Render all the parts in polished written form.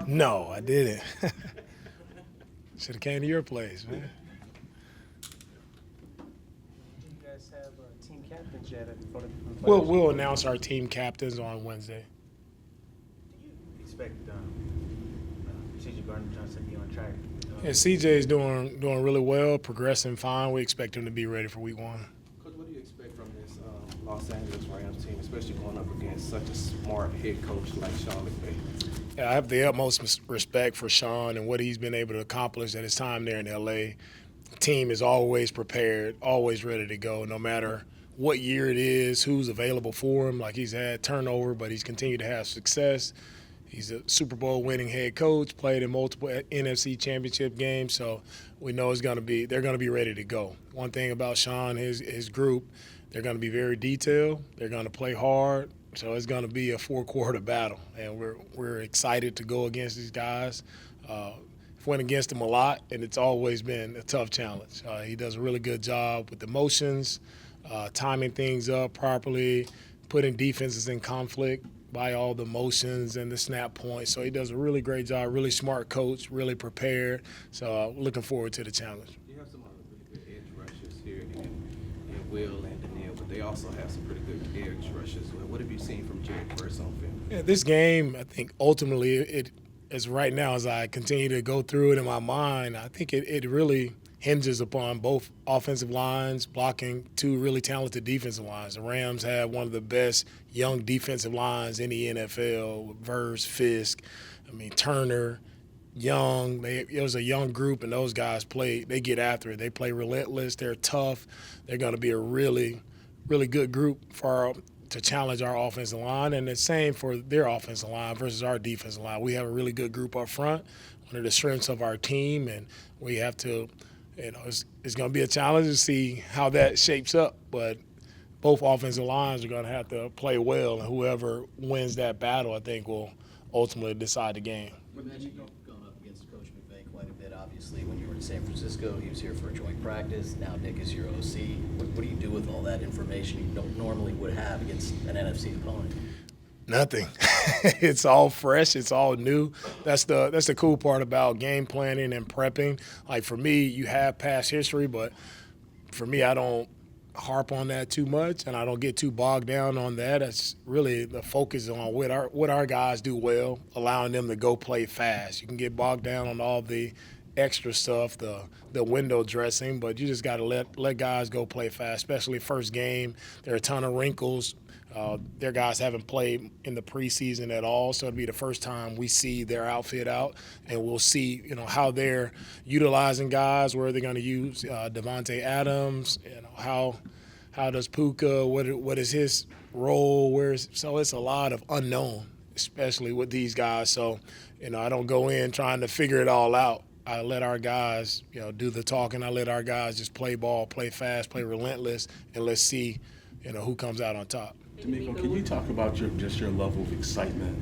No, I didn't. Should have came to your place, man. Do you guys have team captains yet for the We'll announce our team captains on Wednesday. Do you expect C.J. Gardner-Johnson to be on track? Yeah, CJ is doing really well, progressing fine. We expect him to be ready for week 1. Coach, what do you expect from this Los Angeles Rams team, especially going up against such a smart head coach like Sean McVay? Yeah, I have the utmost respect for Sean and what he's been able to accomplish at his time there in LA. The team is always prepared, always ready to go, no matter what year it is, who's available for him. Like, he's had turnover, but he's continued to have success. He's a Super Bowl winning head coach, played in multiple NFC championship games, so we know they're going to be ready to go. One thing about Sean, his group, they're going to be very detailed. They're going to play hard. So it's going to be a 4-quarter battle, and we're excited to go against these guys. Went against him a lot, and it's always been a tough challenge. He does a really good job with the motions, timing things up properly, putting defenses in conflict by all the motions and the snap points. So he does a really great job, really smart coach, really prepared. So looking forward to the challenge. You have some really good edge rushers here in Will and Danielle, but they also have some pretty good edge rushers. What have you seen from Jared Verse on film? Yeah, this game, I think ultimately it as right now as I continue to go through it in my mind, I think it really hinges upon both offensive lines blocking 2 really talented defensive lines. The Rams have one of the best young defensive lines in the NFL, Verse, Fisk, Turner, Young. It was a young group, and those guys they get after it. They play relentless. They're tough. They're going to be a really, really good group to challenge our offensive line, and the same for their offensive line versus our defensive line. We have a really good group up front, one of the strengths of our team, and we have to, it's going to be a challenge to see how that shapes up, but both offensive lines are going to have to play well, and whoever wins that battle, I think, will ultimately decide the game. You mentioned going up against Coach McVay quite a bit, obviously, when you were in San Francisco. He was here for a joint practice. Now Nick is your OC. What do you do with all that information you don't normally would have against an NFC opponent? Nothing. It's all fresh. It's all new. That's the cool part about game planning and prepping. Like, for me, you have past history, but for me, I don't harp on that too much, and I don't get too bogged down on that. It's really the focus on what our guys do well, allowing them to go play fast. You can get bogged down on all the extra stuff, the window dressing, but you just got to let guys go play fast, especially first game. There are a ton of wrinkles. Their guys haven't played in the preseason at all, so it'll be the first time we see their outfit out, and we'll see, how they're utilizing guys, where they're going to use Devontae Adams, how does Puka, what is his role, so it's a lot of unknown, especially with these guys. So, I don't go in trying to figure it all out. I let our guys, do the talking. I let our guys just play ball, play fast, play relentless, and let's see, who comes out on top. DeMeco, can you talk about your level of excitement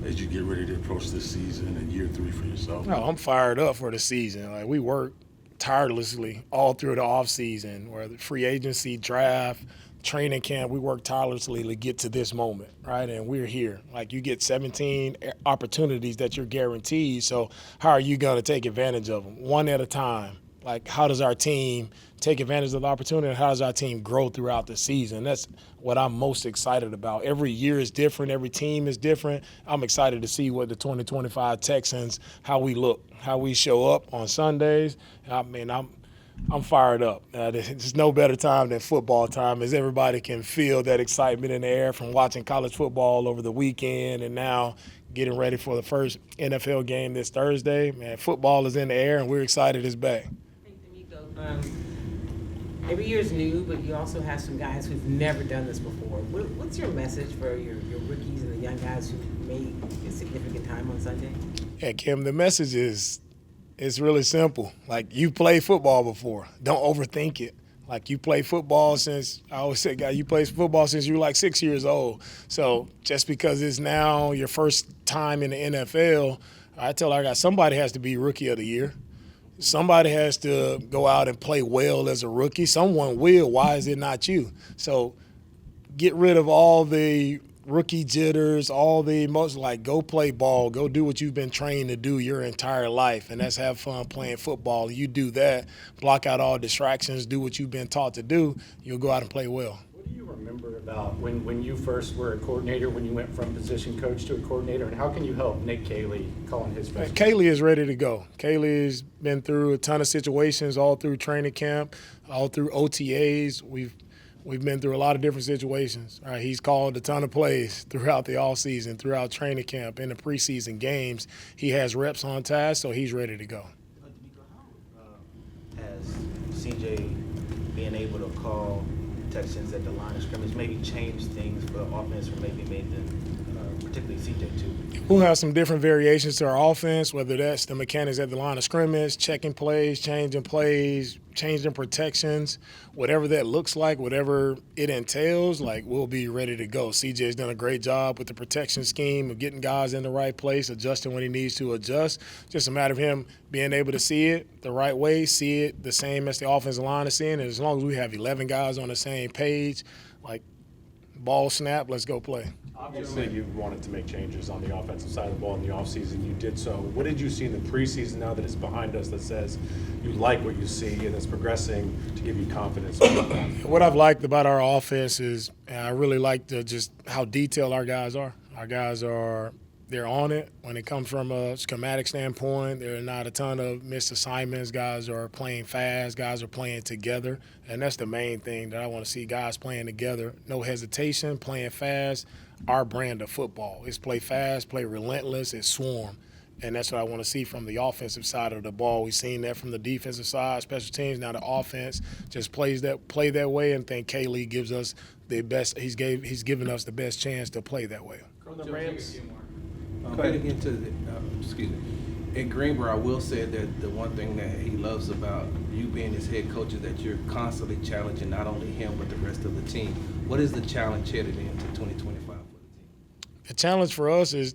as you get ready to approach this season and year 3 for yourself? No, I'm fired up for the season. Like, we work tirelessly all through the offseason, where the free agency, draft, training camp, we work tirelessly to get to this moment, right? And we're here. Like, you get 17 opportunities that you're guaranteed, so how are you going to take advantage of them? One at a time. Like, how does our team take advantage of the opportunity, and how does our team grow throughout the season? That's what I'm most excited about. Every year is different. Every team is different. I'm excited to see what the 2025 Texans, how we look, how we show up on Sundays. I'm fired up. There's no better time than football time, as everybody can feel that excitement in the air from watching college football over the weekend and now getting ready for the first NFL game this Thursday. Man, football is in the air, and we're excited it's back. Every year is new, but you also have some guys who've never done this before. What's your message for your rookies and the young guys who made a significant time on Sunday? Yeah, Kim, the message is it's really simple. Like, you played football before. Don't overthink it. Like, you play football since, I always say, guy, you play football since you were like 6 years old. So just because it's now your first time in the NFL, I tell our guys, somebody has to be Rookie of the Year. Somebody has to go out and play well as a rookie. Someone will. Why is it not you? So get rid of all the rookie jitters, all the most like go play ball, go do what you've been trained to do your entire life, and that's have fun playing football. You do that, block out all distractions, do what you've been taught to do, you'll go out and play well. What do you remember about when you first were a coordinator, when you went from position coach to a coordinator, and how can you help Nick Caley calling his best? Kaylee is ready to go. Kaylee's been through a ton of situations all through training camp, all through OTAs. We've been through a lot of different situations. All right, he's called a ton of plays throughout the offseason, throughout training camp, in the preseason games. He has reps on task, so he's ready to go. DeMeco, how has CJ being able to call Texans at the line of scrimmage maybe changed things for the offense, or maybe made them, particularly CJ too? We'll have some different variations to our offense, whether that's the mechanics at the line of scrimmage, checking plays, changing protections, whatever that looks like, whatever it entails, like we'll be ready to go. CJ's done a great job with the protection scheme of getting guys in the right place, adjusting when he needs to adjust. Just a matter of him being able to see it the right way, see it the same as the offensive line is seeing. And as long as we have 11 guys on the same page, like ball snap, let's go play. Obviously, you wanted to make changes on the offensive side of the ball in the offseason. You did so. What did you see in the preseason now that it's behind us that says you like what you see and it's progressing to give you confidence? What I've liked about our offense is I really like just how detailed our guys are. Our guys they're on it when it comes from a schematic standpoint. There are not a ton of missed assignments. Guys are playing fast. Guys are playing together. And that's the main thing that I want to see, guys playing together. No hesitation, playing fast. Our brand of football is play fast, play relentless, it's swarm. And that's what I want to see from the offensive side of the ball. We've seen that from the defensive side, special teams. Now the offense just play that way, and think K-Lee gives us the best. He's given us the best chance to play that way. From the Rams. Getting into in Greenbrier, I will say that the one thing that he loves about you being his head coach is that you're constantly challenging not only him but the rest of the team. What is the challenge headed into 2025 for the team? The challenge for us is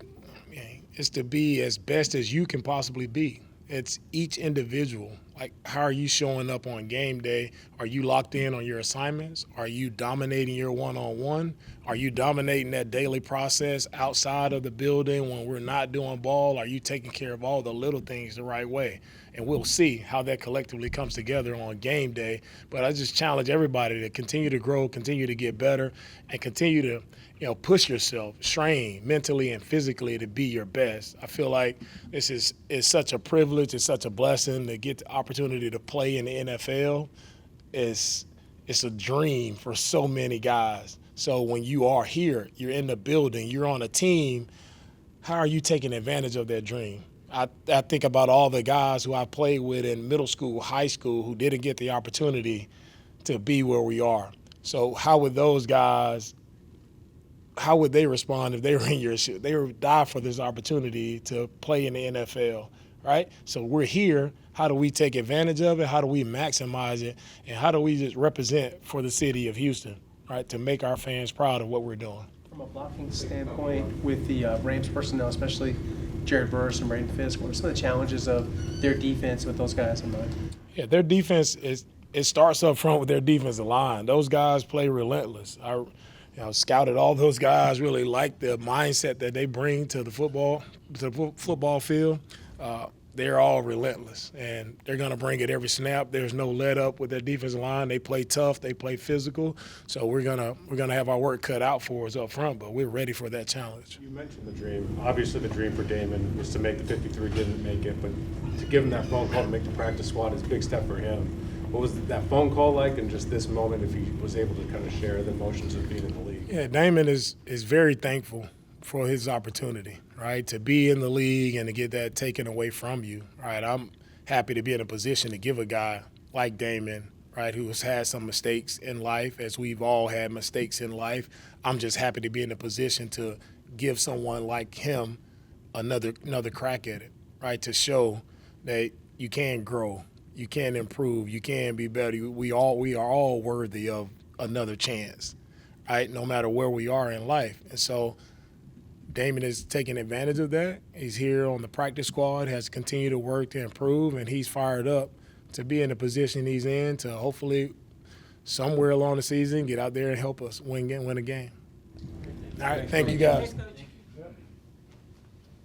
to be as best as you can possibly be. It's each individual. Like, how are you showing up on game day? Are you locked in on your assignments? Are you dominating your one-on-one? Are you dominating that daily process outside of the building when we're not doing ball? Are you taking care of all the little things the right way? And we'll see how that collectively comes together on game day. But I just challenge everybody to continue to grow, continue to get better, and continue to push yourself, strain mentally and physically to be your best. I feel like this is such a privilege, it's such a blessing to get the opportunity to play in the NFL. It's a dream for so many guys. So when you are here, you're in the building, you're on a team, how are you taking advantage of that dream? I think about all the guys who I played with in middle school, high school, who didn't get the opportunity to be where we are. So how would those guys – how would they respond if they were in your shoes? They would die for this opportunity to play in the NFL, right? So we're here. How do we take advantage of it? How do we maximize it? And how do we just represent for the city of Houston, right, to make our fans proud of what we're doing? From a blocking standpoint with the Rams personnel, especially Jared Burris and Braden Fisk, what are some of the challenges of their defense with those guys in mind? Yeah, their defense it starts up front with their defensive line. Those guys play relentless. I scouted all those guys, really like the mindset that they bring to the football field. They're all relentless, and they're going to bring it every snap. There's no let up with their defensive line. They play tough. They play physical. So we're gonna have our work cut out for us up front, but we're ready for that challenge. You mentioned the dream. Obviously, the dream for Damon was to make the 53. Didn't make it, but to give him that phone call to make the practice squad is a big step for him. What was that phone call like, and just this moment, if he was able to kind of share the emotions of being in the league? Yeah, Damon is very thankful for his opportunity, right, to be in the league and to get that taken away from you, right? I'm happy to be in a position to give a guy like Damon, right, who has had some mistakes in life, as we've all had mistakes in life. I'm just happy to be in a position to give someone like him another crack at it, right, to show that you can grow, you can improve, you can be better. We are all worthy of another chance, right, no matter where we are in life. And so Damon is taking advantage of that. He's here on the practice squad, has continued to work to improve, and he's fired up to be in the position he's in to hopefully somewhere along the season get out there and help us win a game. All right, thank you guys. Thanks, Coach.